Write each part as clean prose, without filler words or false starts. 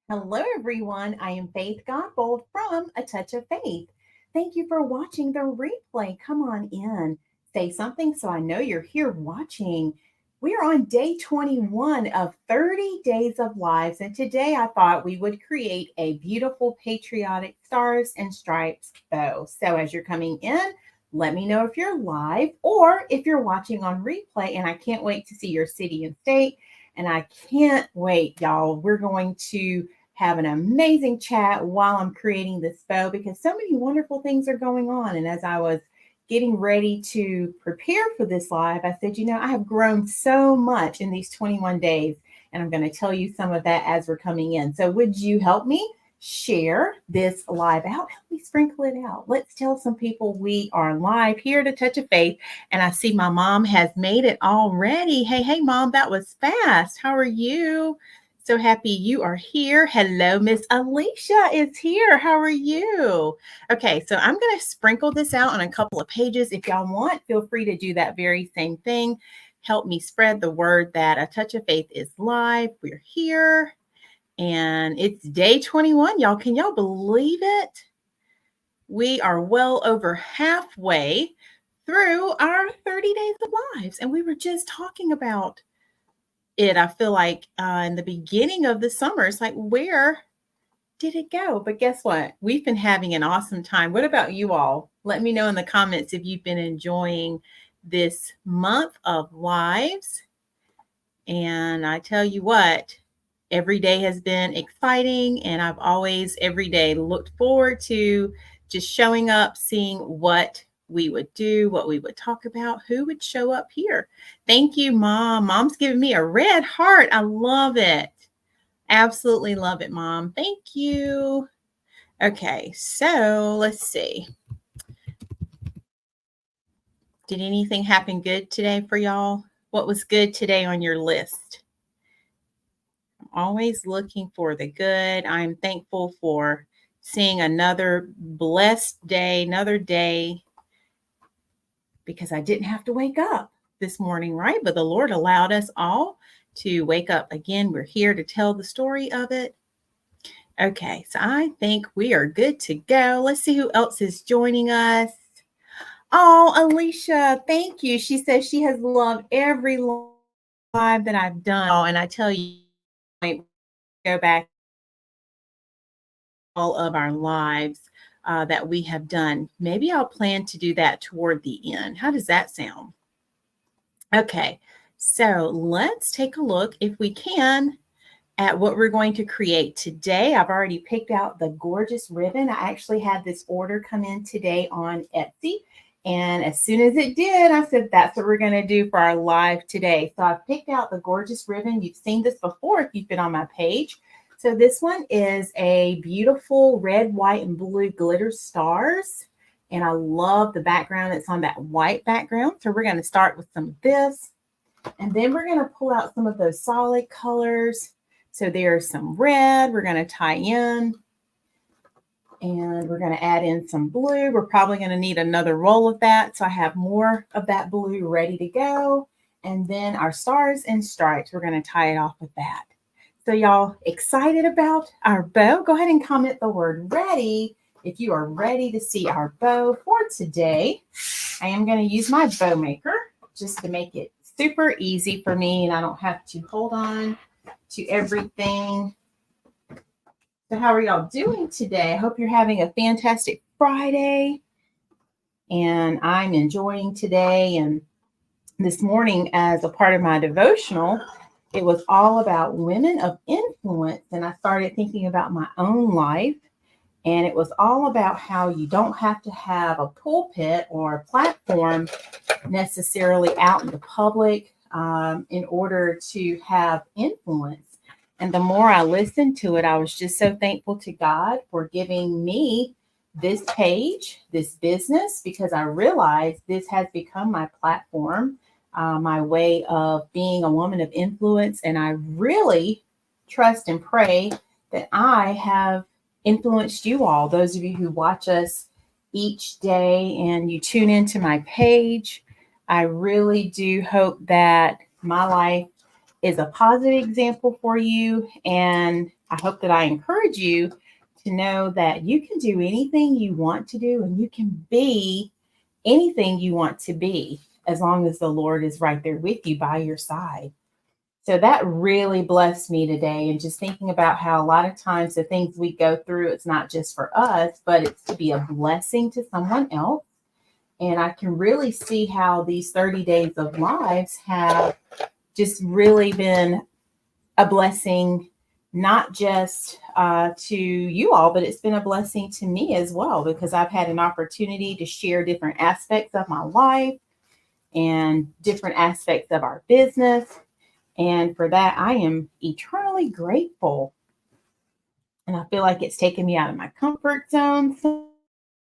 Hello, everyone. I am Faith Godbold from A Touch of Faith. Thank you for watching the replay. Come on in, say something so I know you're here watching. We are on day 21 of 30 Days of Lives, and today I thought we would create a beautiful patriotic stars and stripes bow. So as you're coming in, let me know if you're live or if you're watching on replay, and I can't wait to see your city and state. And I can't wait, y'all. We're going to have an amazing chat while I'm creating this bow because so many wonderful things are going on. And as I was getting ready to prepare for this live, I said, I have grown so much in these 21 days. And I'm going to tell you some of that as we're coming in. So would you help me share this live out? Help me sprinkle it out. Let's tell some people we are live here to Touch of Faith. And I see my mom has made it already. Hey, mom, that was fast. How are you? So happy you are here. Hello, Miss Alicia is here. How are you? Okay, so I'm going to sprinkle this out on a couple of pages. If y'all want, feel free to do that very same thing. Help me spread the word that A Touch of Faith is live. We're here. And it's day 21, y'all. Can y'all believe it? We are well over halfway through our 30 days of lives. And we were just talking about it. I feel like in the beginning of the summer, it's like, where did it go? But guess what? We've been having an awesome time. What about you all? Let me know in the comments if you've been enjoying this month of lives. And I tell you what, every day has been exciting. And I've always, every day, looked forward to just showing up, seeing what we would do, what we would talk about, who would show up here. Thank you, Mom. Mom's giving me a red heart. I love it. Absolutely love it, Mom. Thank you. Okay, so let's see. Did anything happen good today for y'all? What was good today on your list? I'm always looking for the good. I'm thankful for seeing another blessed day, another day, because I didn't have to wake up this morning, right? But the Lord allowed us all to wake up again. We're here to tell the story of it. Okay, so I think we are good to go. Let's see who else is joining us. Oh, Alicia, thank you. She says she has loved every live that I've done. Oh, and I tell you, go back all of our lives that we have done. Maybe I'll plan to do that toward the end. How does that sound? Okay, so let's take a look, if we can, at what we're going to create today. I've already picked out the gorgeous ribbon. I actually had this order come in today on Etsy. And as soon as it did, I said, that's what we're going to do for our live today. So I've picked out the gorgeous ribbon. You've seen this before if you've been on my page. So this one is a beautiful red, white, and blue glitter stars. And I love the background. It's on that white background. So we're going to start with some of this. And then we're going to pull out some of those solid colors. So there's some red we're going to tie in. And we're going to add in some blue. We're probably going to need another roll of that. So I have more of that blue ready to go. And then our stars and stripes, we're going to tie it off with that. So y'all excited about our bow? Go ahead and comment the word ready if you are ready to see our bow for today. I am going to use my bow maker just to make it super easy for me, and I don't have to hold on to everything. So how are y'all doing today? I hope you're having a fantastic Friday, and I'm enjoying today. And this morning, as a part of my devotional, it was all about women of influence, and I started thinking about my own life, and it was all about how you don't have to have a pulpit or a platform necessarily out in the public in order to have influence. And the more I listened to it, I was just so thankful to God for giving me this page, this business, because I realized this has become my platform, my way of being a woman of influence. And I really trust and pray that I have influenced you all, those of you who watch us each day and you tune into my page. I really do hope that my life is a positive example for you. And I hope that I encourage you to know that you can do anything you want to do and you can be anything you want to be as long as the Lord is right there with you by your side. So that really blessed me today. And just thinking about how a lot of times the things we go through, it's not just for us, but it's to be a blessing to someone else. And I can really see how these 30 days of lives have just really been a blessing, not just to you all, but it's been a blessing to me as well, because I've had an opportunity to share different aspects of my life and different aspects of our business. And for that, I am eternally grateful. And I feel like it's taken me out of my comfort zone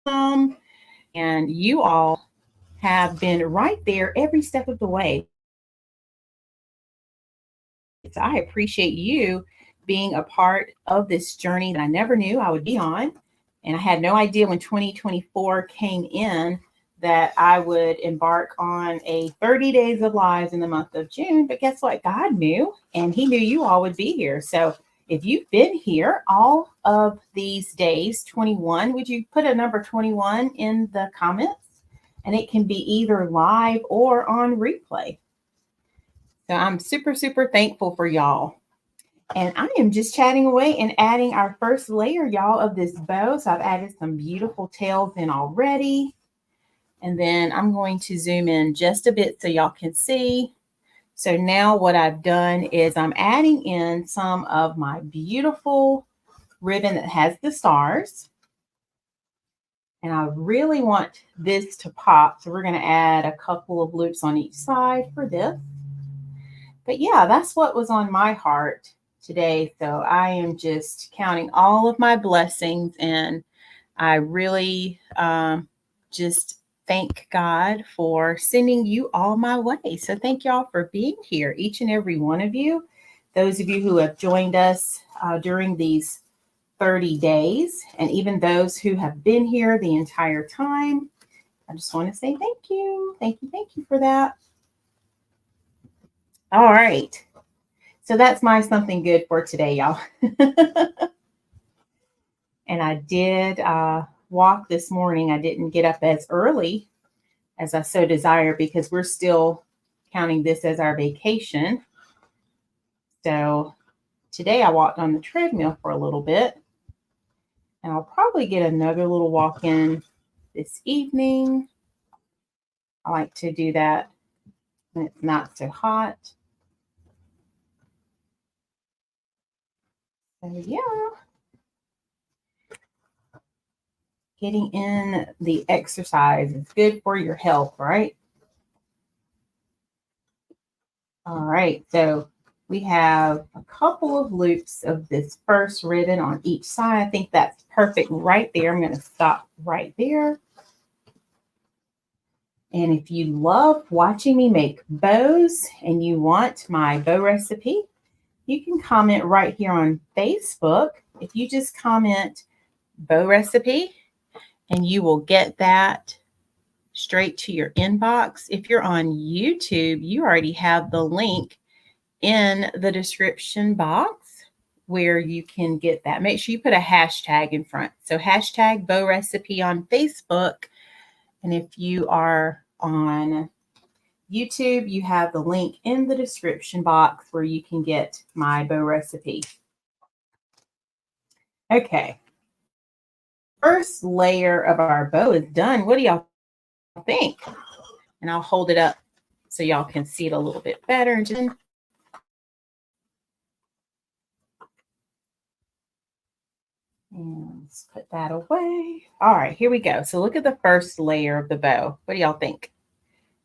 some. And you all have been right there every step of the way. So I appreciate you being a part of this journey that I never knew I would be on. And I had no idea when 2024 came in that I would embark on a 30 days of lives in the month of June. But guess what? God knew, and He knew you all would be here. So if you've been here all of these days, 21, would you put a number 21 in the comments? And it can be either live or on replay. So I'm super, super thankful for y'all. And I am just chatting away and adding our first layer, y'all, of this bow. So I've added some beautiful tails in already. And then I'm going to zoom in just a bit so y'all can see. So now what I've done is I'm adding in some of my beautiful ribbon that has the stars. And I really want this to pop. So we're going to add a couple of loops on each side for this. But yeah, that's what was on my heart today. So I am just counting all of my blessings, and I really just thank God for sending you all my way. So thank y'all for being here, each and every one of you. Those of you who have joined us during these 30 days, and even those who have been here the entire time, I just want to say thank you. Thank you for that. All right. So that's my something good for today, y'all. And I did walk this morning. I didn't get up as early as I so desire because we're still counting this as our vacation. So today I walked on the treadmill for a little bit. And I'll probably get another little walk in this evening. I like to do that when it's not so hot. So yeah. Getting in the exercise is good for your health, right? All right, so we have a couple of loops of this first ribbon on each side. I think that's perfect right there. I'm going to stop right there. And if you love watching me make bows and you want my bow recipe, you can comment right here on Facebook. If you just comment bow recipe, and you will get that straight to your inbox. If you're on YouTube, you already have the link in the description box where you can get that. Make sure you put a hashtag in front. So hashtag bow recipe on Facebook. And if you are on YouTube, you have the link in the description box where you can get my bow recipe. Okay. First layer of our bow is done. What do y'all think? And I'll hold it up so y'all can see it a little bit better. And let's put that away. All right, here we go. So look at the first layer of the bow. What do y'all think?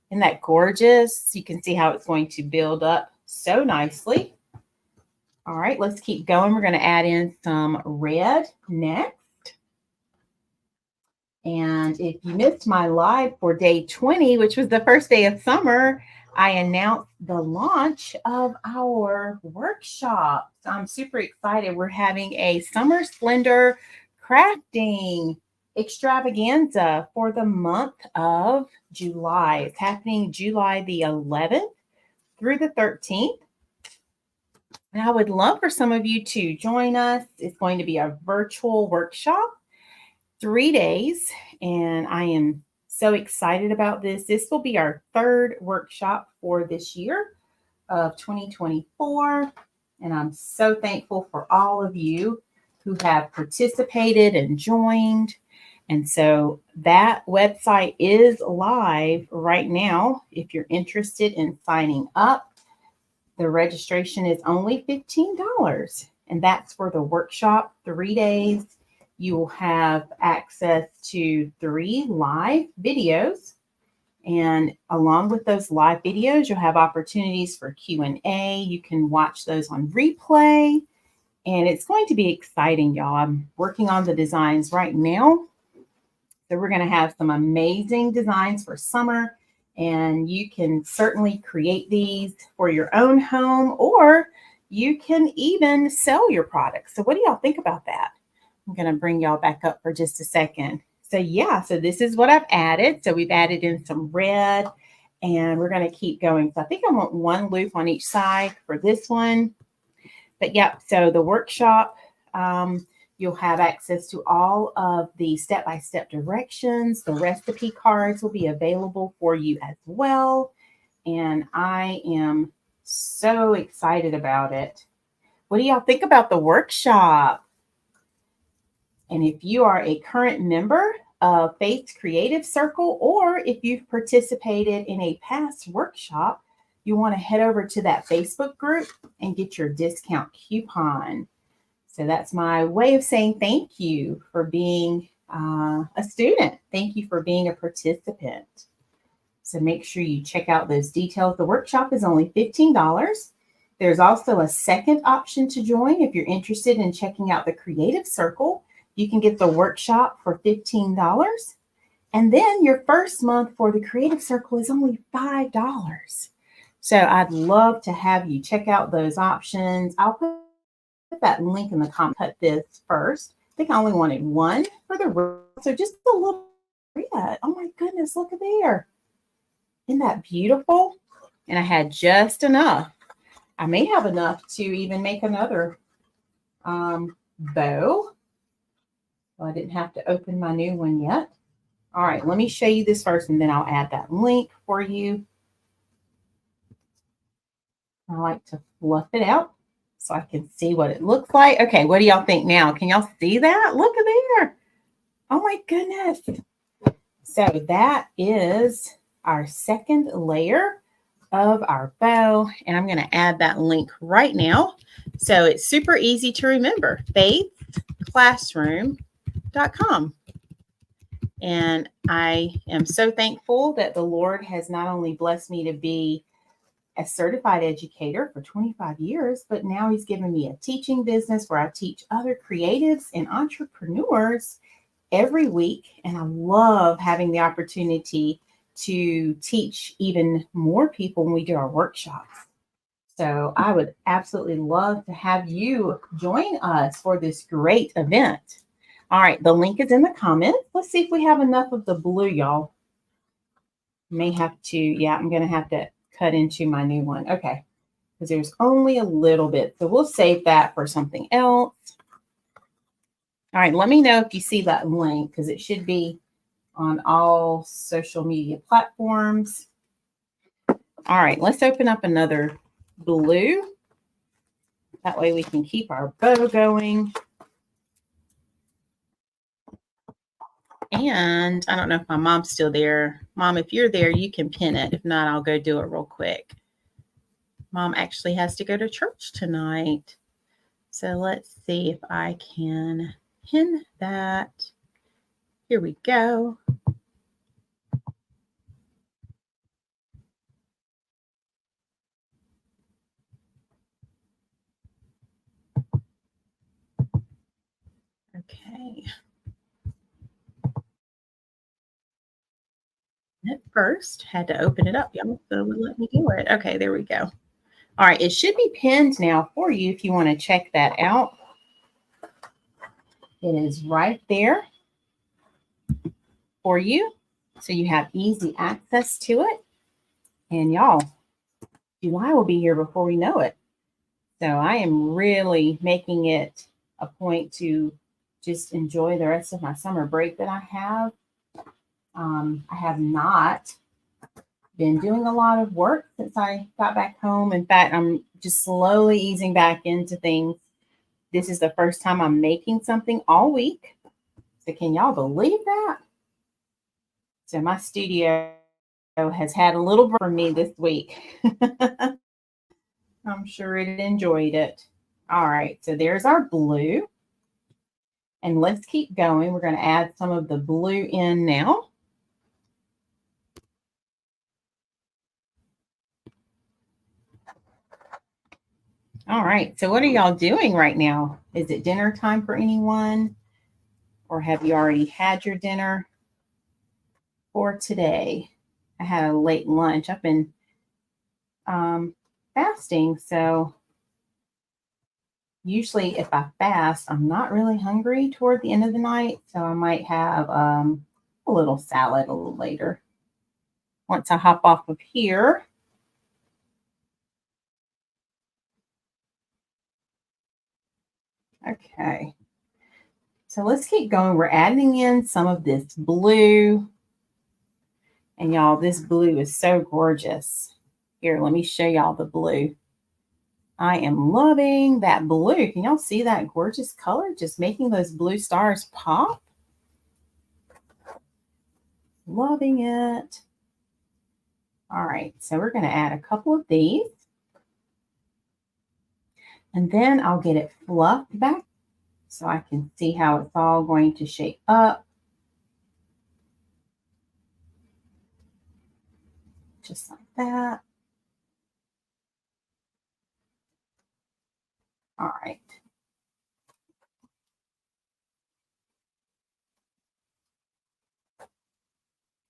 Isn't that gorgeous? You can see how it's going to build up so nicely. All right, let's keep going. We're going to add in some red next. And if you missed my live for day 20, which was the first day of summer, I announced the launch of our workshop. So I'm super excited. We're having a Summer Splendor crafting extravaganza for the month of July. It's happening July the 11th through the 13th. And I would love for some of you to join us. It's going to be a virtual workshop, 3 days, and I am so excited about this. This will be our third workshop for this year of 2024, and I'm so thankful for all of you who have participated and joined. And so that website is live right now. If you're interested in signing up, the registration is only $15, and that's for the workshop, 3 days. You will have access to 3 live videos, and along with those live videos, you'll have opportunities for Q&A. You can watch those on replay, and it's going to be exciting, y'all. I'm working on the designs right now. So we're going to have some amazing designs for summer, and you can certainly create these for your own home, or you can even sell your products. So what do y'all think about that? I'm going to bring y'all back up for just a second. So yeah, so this is what I've added. So we've added in some red, and we're going to keep going. So I think I want one loop on each side for this one. But yeah, so the workshop, you'll have access to all of the step-by-step directions. The recipe cards will be available for you as well. And I am so excited about it. What do y'all think about the workshop? And if you are a current member of Faith's Creative Circle, or if you've participated in a past workshop, you want to head over to that Facebook group and get your discount coupon. So that's my way of saying thank you for being a student. Thank you for being a participant. So make sure you check out those details. The workshop is only $15. There's also a second option to join if you're interested in checking out the Creative Circle. You can get the workshop for $15. And then your first month for the Creative Circle is only $5. So I'd love to have you check out those options. I'll put that link in the comment. Cut this first. I think I only wanted one for the room. So just a little red. Oh my goodness, look at there. Isn't that beautiful? And I had just enough. I may have enough to even make another bow. Well, I didn't have to open my new one yet. All right, let me show you this first, and then I'll add that link for you. I like to fluff it out so I can see what it looks like. Okay, what do y'all think now? Can y'all see that? Look at there. Oh my goodness. So that is our second layer of our bow, and I'm going to add that link right now. So it's super easy to remember, faithclassroom.com. And I am so thankful that the Lord has not only blessed me to be a certified educator for 25 years, but now he's given me a teaching business where I teach other creatives and entrepreneurs every week. And I love having the opportunity to teach even more people when we do our workshops. So I would absolutely love to have you join us for this great event. All right, the link is in the comments. Let's see if we have enough of the blue, y'all. May have to, yeah, I'm going to have to cut into my new one. Okay, because there's only a little bit. So we'll save that for something else. All right, let me know if you see that link, because it should be on all social media platforms. All right, let's open up another blue. That way we can keep our bow going. And I don't know if my mom's still there. Mom, if you're there, you can pin it. If not, I'll go do it real quick. Mom actually has to go to church tonight. So let's see if I can pin that. Here we go. Okay. At first, had to open it up, y'all, so let me do it. Okay, there we go. All right, it should be pinned now for you if you want to check that out. It is right there for you, so you have easy access to it. And y'all, July will be here before we know it. So I am really making it a point to just enjoy the rest of my summer break that I have. I have not been doing a lot of work since I got back home. In fact, I'm just slowly easing back into things. This is the first time I'm making something all week. So can y'all believe that? So my studio has had a little break for me this week. I'm sure it enjoyed it. All right, so there's our blue. And let's keep going. We're going to add some of the blue in now. All right, so what are y'all doing right now? Is it dinner time for anyone? Or have you already had your dinner for today? I had a late lunch. I've been fasting, so usually if I fast, I'm not really hungry toward the end of the night, so I might have a little salad a little later. Once I hop off of here, okay. So let's keep going. We're adding in some of this blue. And y'all, this blue is so gorgeous. Here, let me show y'all the blue. I am loving that blue. Can y'all see that gorgeous color? Just making those blue stars pop. Loving it. All right, so we're going to add a couple of these. And then I'll get it fluffed back so I can see how it's all going to shape up. Just like that. All right.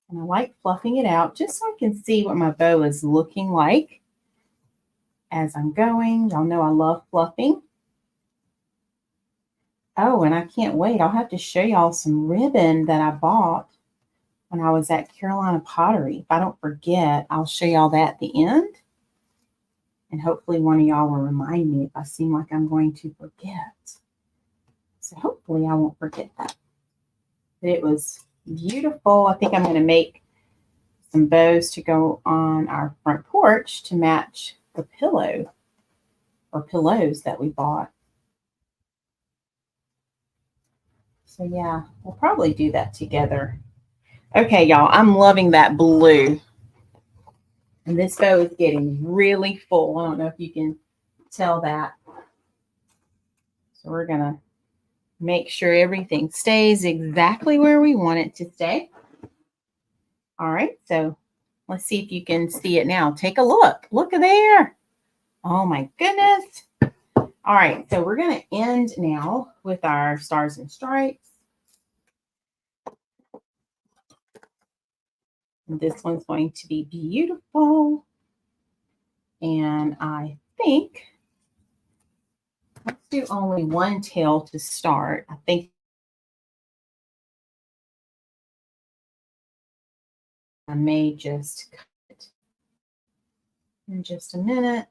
And I like fluffing it out just so I can see what my bow is looking like as I'm going. Y'all know I love fluffing. Oh, and I can't wait. I'll have to show y'all some ribbon that I bought when I was at Carolina Pottery. If I don't forget, I'll show y'all that at the end. And hopefully one of y'all will remind me if I seem like I'm going to forget. So hopefully I won't forget that. But it was beautiful. I think I'm going to make some bows to go on our front porch to match the pillow or pillows that we bought. So yeah, we'll probably do that together. Okay, y'all, I'm loving that blue. And this bow is getting really full. I don't know if you can tell that. So we're going to make sure everything stays exactly where we want it to stay. All right, so let's see if you can see it now. Take a look. Look at there. Oh my goodness. All right, so we're going to end now with our stars and stripes. This one's going to be beautiful. And I think let's do only one tail to start. I think I may just cut it in just a minute.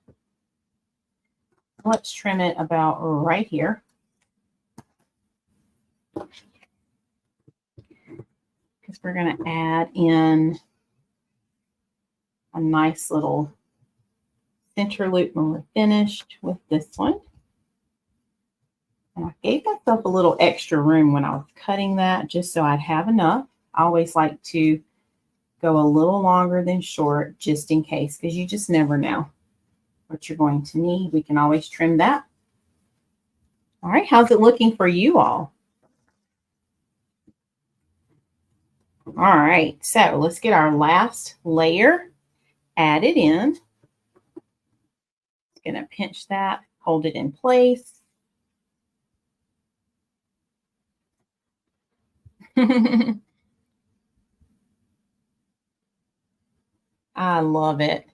Let's trim it about right here. Because we're going to add in a nice little center loop when we're finished with this one. And I gave myself a little extra room when I was cutting that just so I'd have enough. I always like to go a little longer than short just in case, because you just never know what you're going to need. We can always trim that. All right, how's it looking for you all? All right, so let's get our last layer added in. Going to pinch that, hold it in place. I love it.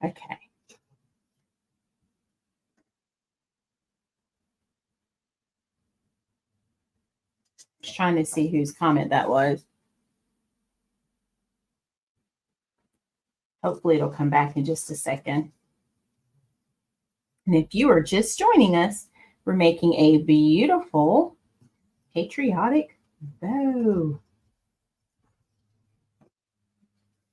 Okay. Just trying to see whose comment that was. Hopefully it'll come back in just a second. And if you are just joining us, we're making a beautiful patriotic bow.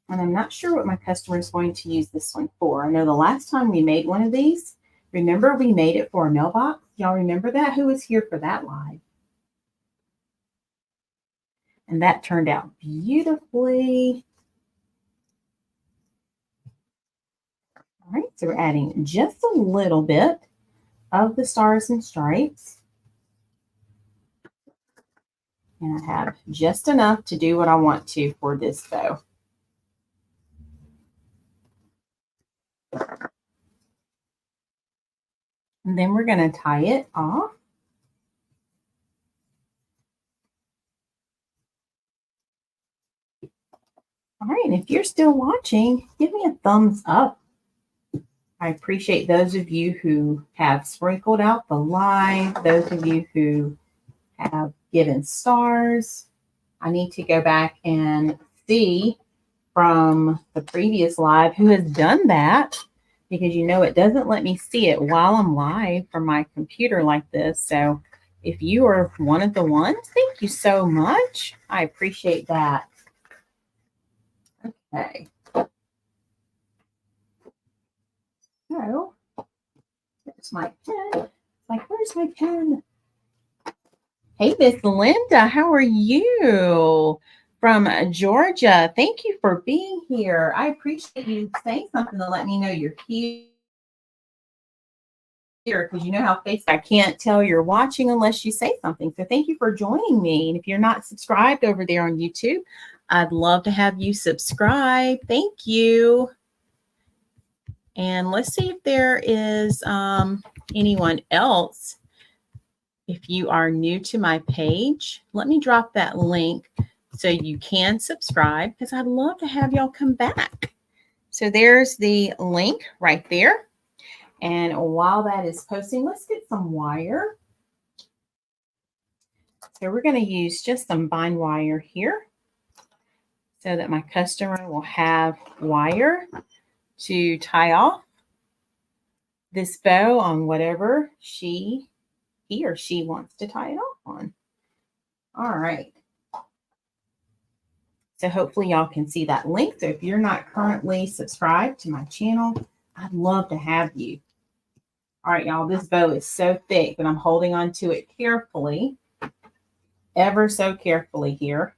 And I'm not sure what my customer is going to use this one for. I know the last time we made one of these, remember we made it for a mailbox? Y'all remember that? Who was here for that live? And that turned out beautifully. All right, so we're adding just a little bit of the stars and stripes. And I have just enough to do what I want to for this bow. And then we're going to tie it off. All right, and if you're still watching, give me a thumbs up. I appreciate those of you who have sprinkled out the live, those of you who have given stars. I need to go back and see from the previous live who has done that, because you know it doesn't let me see it while I'm live from my computer like this. So if you are one of the ones, thank you so much. I appreciate that. Okay. So there's my pen. It's like, where's my pen? Hey, Miss Linda, how are you? From Georgia. Thank you for being here. I appreciate you saying something to let me know you're here, because you know how Facebook, I can't tell you're watching unless you say something. So thank you for joining me. And if you're not subscribed over there on YouTube, I'd love to have you subscribe. Thank you. And let's see if there is anyone else. If you are new to my page, let me drop that link so you can subscribe, because I'd love to have y'all come back. So there's the link right there. And while that is posting, let's get some wire. So we're going to use just some bind wire here so that my customer will have wire to tie off this bow on whatever he or she wants to tie it off on. All right. So hopefully y'all can see that link. So if you're not currently subscribed to my channel, I'd love to have you. All right, y'all, this bow is so thick that I'm holding on to it carefully, ever so carefully here.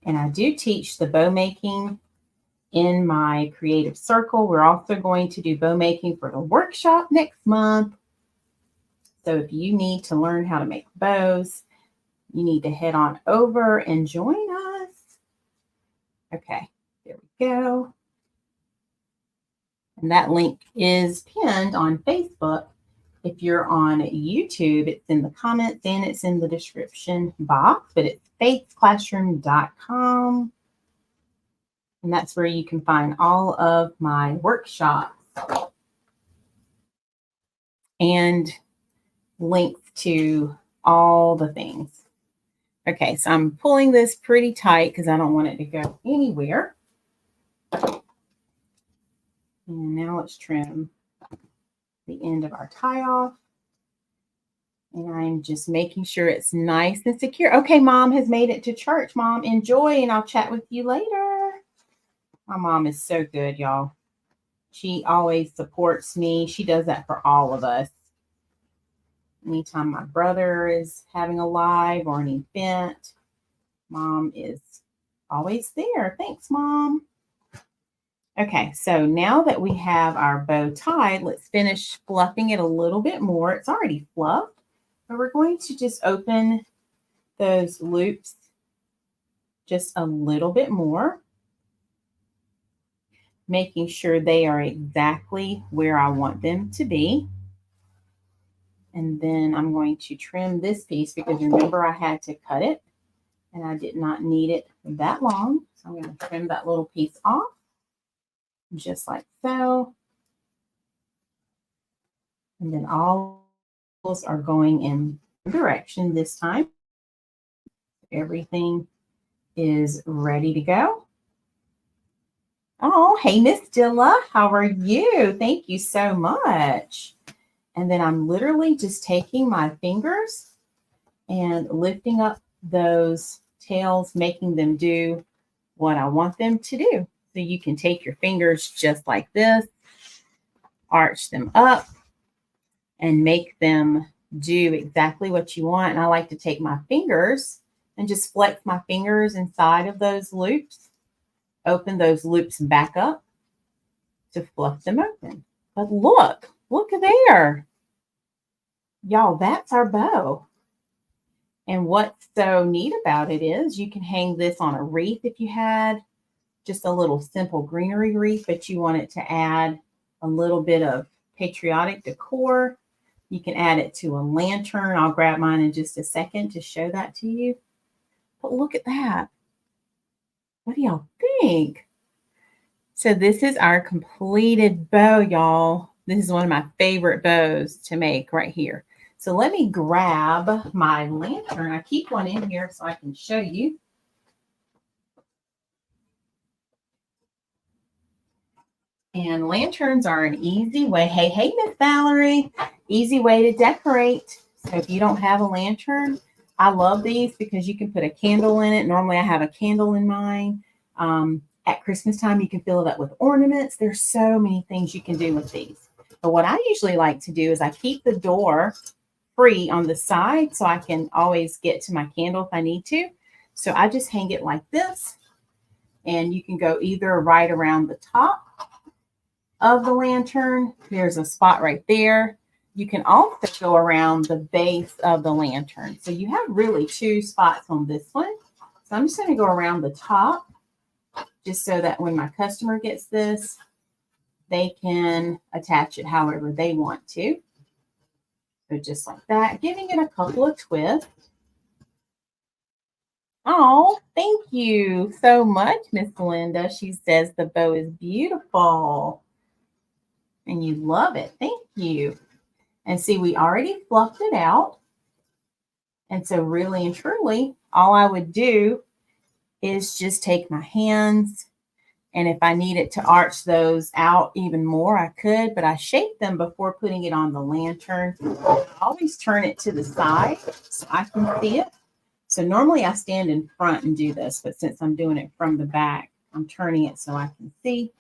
And I do teach the bow making in my creative circle. We're also going to do bow making for the workshop next month. So if you need to learn how to make bows, you need to head on over and join us. Okay, there we go. And that link is pinned on Facebook. If you're on YouTube, it's in the comments and it's in the description box, but it's faithclassroom.com. And that's where you can find all of my workshops and links to all the things. Okay, so I'm pulling this pretty tight because I don't want it to go anywhere. And now let's trim the end of our tie off. And I'm just making sure it's nice and secure. Okay, Mom has made it to church. Mom, enjoy, and I'll chat with you later. My mom is so good, y'all. She always supports me. She does that for all of us. Anytime my brother is having a live or an event, Mom is always there. Thanks, Mom. Okay, so now that we have our bow tied, let's finish fluffing it a little bit more. It's already fluffed, but we're going to just open those loops just a little bit more, making sure they are exactly where I want them to be. And then I'm going to trim this piece because remember I had to cut it and I did not need it that long. So I'm going to trim that little piece off just like so. And then all those are going in direction this time. Everything is ready to go. Oh, hey, Miss Dilla, how are you? Thank you so much. And then I'm literally just taking my fingers and lifting up those tails, making them do what I want them to do. So you can take your fingers just like this, arch them up, and make them do exactly what you want. And I like to take my fingers and just flex my fingers inside of those loops, open those loops back up to fluff them open. But look there. Y'all, that's our bow. And what's so neat about it is you can hang this on a wreath if you had just a little simple greenery wreath, but you want it to add a little bit of patriotic decor. You can add it to a lantern. I'll grab mine in just a second to show that to you. But look at that. What do y'all think? So this is our completed bow, y'all. This is one of my favorite bows to make right here. So let me grab my lantern. I keep one in here so I can show you. And lanterns are an easy way. Hey, Miss Valerie, easy way to decorate. So if you don't have a lantern, I love these because you can put a candle in it. Normally I have a candle in mine. At Christmas time, you can fill it up with ornaments. There's so many things you can do with these. But what I usually like to do is I keep the door free on the side so I can always get to my candle if I need to. So I just hang it like this. And you can go either right around the top of the lantern. There's a spot right there. You can also go around the base of the lantern. So you have really two spots on this one. So I'm just going to go around the top just so that when my customer gets this, they can attach it however they want to. So just like that, giving it a couple of twists. Oh, thank you so much, Miss Linda. She says the bow is beautiful and you love it. Thank you. And see, we already fluffed it out. And so really and truly, all I would do is just take my hands. And if I needed to arch those out even more, I could, but I shaped them before putting it on the lantern. I always turn it to the side so I can see it. So normally I stand in front and do this, but since I'm doing it from the back, I'm turning it so I can see.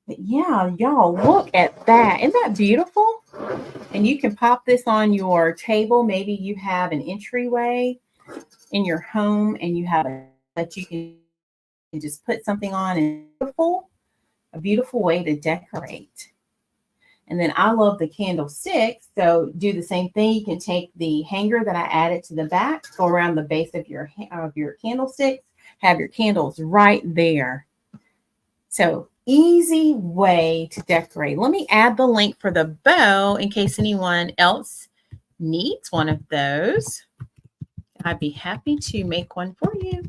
But yeah, y'all, look at that. Isn't that beautiful? And you can pop this on your table. Maybe you have an entryway in your home and you have a that you can just put something on, and a beautiful way to decorate. And then I love the candlesticks. So do the same thing. You can take the hanger that I added to the back, go around the base of your candlesticks, have your candles right there. So easy way to decorate. Let me add the link for the bow in case anyone else needs one of those. I'd be happy to make one for you.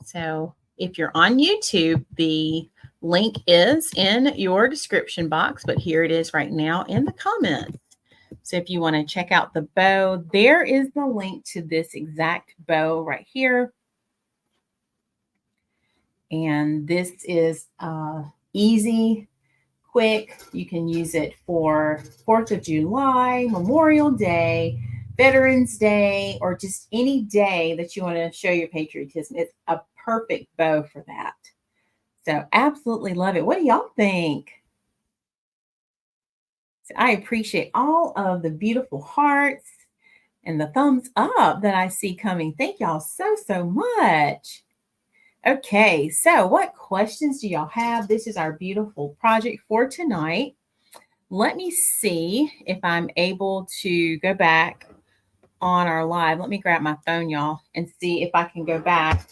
So if you're on YouTube, the link is in your description box, but here it is right now in the comments. So if you want to check out the bow, there is the link to this exact bow right here. And this is easy, quick. You can use it for 4th of July, Memorial Day, Veterans Day, or just any day that you want to show your patriotism. It's a perfect bow for that. So absolutely love it. What do y'all think? So I appreciate all of the beautiful hearts and the thumbs up that I see coming. Thank y'all so much. Okay, so what questions do y'all have? This is our beautiful project for tonight. Let me see if I'm able to go back on our live. Let me grab my phone, y'all, and see if I can go back.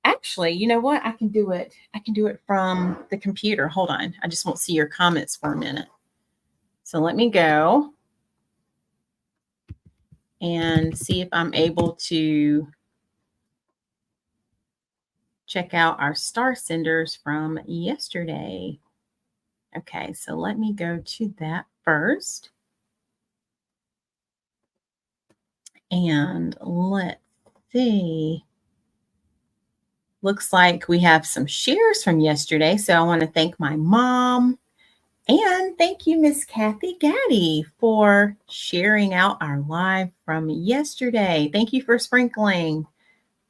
Actually, you know what? I can do it. I can do it from the computer. Hold on. I just won't see your comments for a minute. So let me go and see if I'm able to check out our star senders from yesterday. Okay, so let me go to that first. And let's see. Looks like we have some shares from yesterday. So I want to thank my mom and thank you, Miss Kathy Gaddy, for sharing out our live from yesterday. Thank you for sprinkling.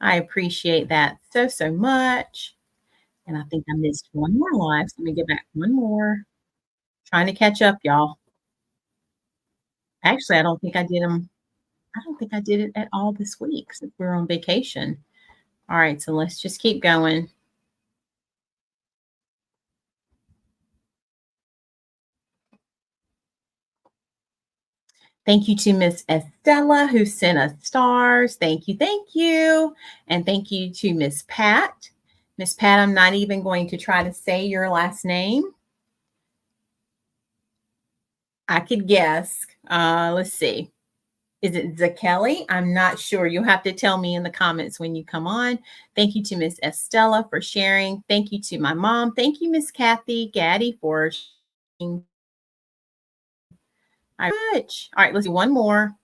I appreciate that so, so much. And I think I missed one more live. So let me get back one more. Trying to catch up, y'all. Actually, I don't think I did them. I don't think I did it at all this week since we're on vacation. All right, so let's just keep going. Thank you to Miss Estella who sent us stars. Thank you, thank you. And thank you to Miss Pat. Miss Pat, I'm not even going to try to say your last name. I could guess. Let's see. Is it Zakeli? I'm not sure. You'll have to tell me in the comments when you come on. Thank you to Miss Estella for sharing. Thank you to my mom. Thank you, Miss Kathy Gaddy, for sharing. All right, let's do one more.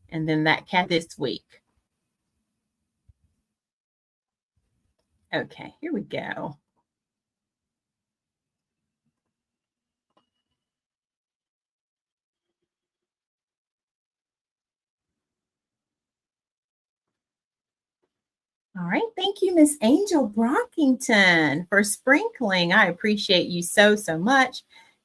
And then that cat this week. Okay, here we go. All right. Thank you, Miss Angel Brockington, for sprinkling. I appreciate you so, so much.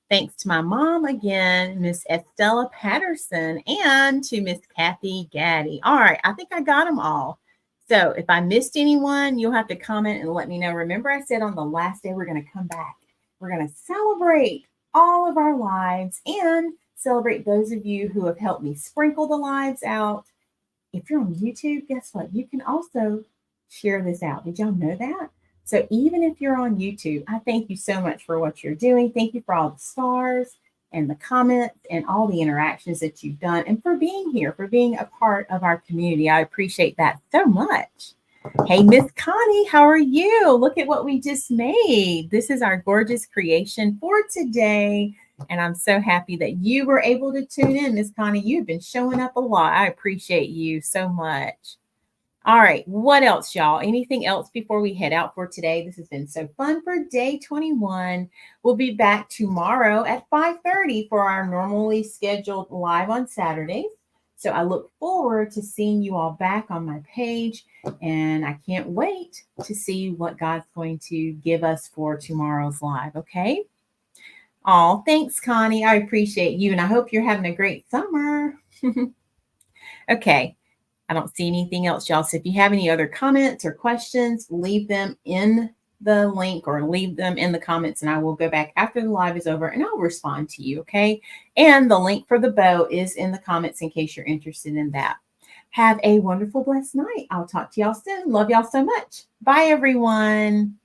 Thanks to my mom again, Miss Estella Patterson, and to Miss Kathy Gaddy. All right. I think I got them all. So if I missed anyone, you'll have to comment and let me know. Remember, I said on the last day, we're going to come back. We're going to celebrate all of our lives and celebrate those of you who have helped me sprinkle the lives out. If you're on YouTube, guess what? You can also share this out. Did y'all know that? So even if you're on YouTube, I thank you so much for what you're doing. Thank you for all the stars and the comments and all the interactions that you've done and for being here, for being a part of our community. I appreciate that so much. Hey, Miss Connie, how are you? Look at what we just made. This is our gorgeous creation for today. And I'm so happy that you were able to tune in, Miss Connie. You've been showing up a lot. I appreciate you so much. All right, what else, y'all? Anything else before we head out for today? This has been so fun for day 21. We'll be back tomorrow at 5:30 for our normally scheduled live on Saturdays. So I look forward to seeing you all back on my page, and I can't wait to see what God's going to give us for tomorrow's live, okay? Oh, thanks, Connie. I appreciate you, and I hope you're having a great summer. Okay. I don't see anything else, y'all. So if you have any other comments or questions, leave them in the link or leave them in the comments, and I will go back after the live is over and I'll respond to you, okay? And the link for the bow is in the comments in case you're interested in that. Have a wonderful, blessed night. I'll talk to y'all soon. Love y'all so much. Bye, everyone.